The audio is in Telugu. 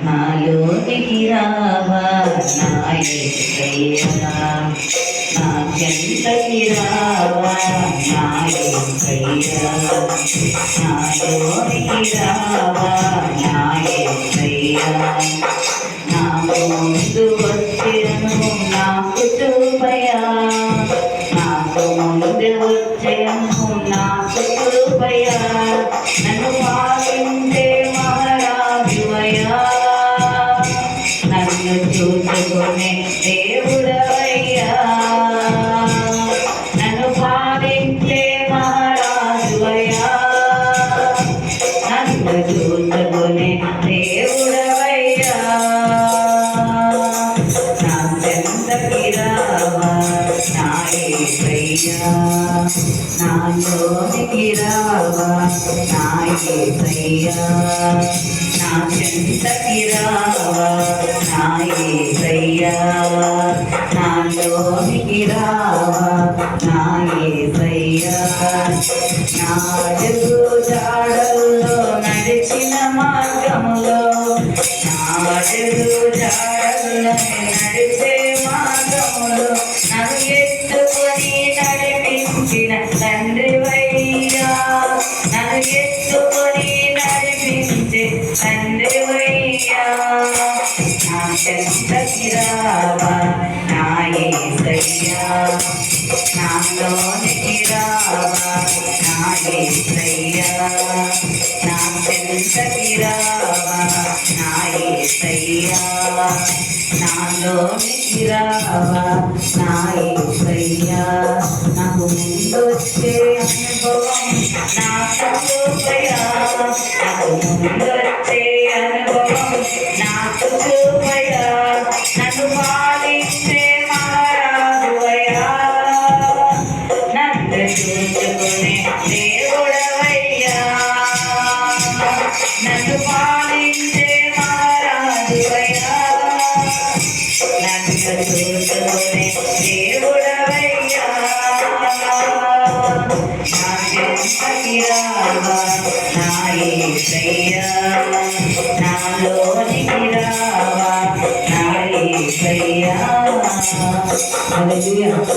నాలోనికి రావా నా యేసయ్యా, నా చెంతకి రావా నా యేసయ్యా, నాలోనికి రావా నా యేసయ్యా, నా ముందు వచ్చెను నాకు చూపయా, నాకు ముందు వచ్చెను నాకు చూపయా, నన్ను పాలించే మహారాజువయ్యా, నన్ను చూసుకునే దేవుడవయ్యా, నన్ను పాలించే మహారాజువయ్యా, నన్ను చూసుకునే దేవుడవయ్యా, నా చెంతకి రావా నా యేసయ్యా, నాలోనికి రావా నా యేసయ్యా, నా చెంతకి రావా నా యేసయ్యా, నాలోనికి రావా నా యేసయ్యా, నా అడుగు జాడల్లో నడిచిన మార్గములో, నా అడుగు జాడల్లో నడిచే మార్గములో నన్ను ఎత్తుకొని నడిపించిన తండ్రివయ్యా, నన్ను ఎత్తుకొని నడిపించే తండ్రివయ్యా, నా చెంతకి రావా నా యేసయ్యా, నాలోనికి రావా నా యేసయ్యా, నా చెంతకి రావా నా యేసయ్యా, నాలోనికి రావా నా యేసయ్యా, నాకు ముందొచ్చే అనుభవం నాకు చూపయా, నాకు ముందొచ్చే అనుభవం నాకు చూపయా, నన్ను పాలించే మహారాజువయ్యా, నన్ను చూసుకునే దేవుడవయ్యా, నన్ను పాలించే మహారాజువయ్యా, నన్ను చూసుకునే దేవుడవయ్యా, నా చెంతకి రావా నా యేసయ్యా, నాలోనికి రావా నా యేసయ్యా. హల్లెలూయా.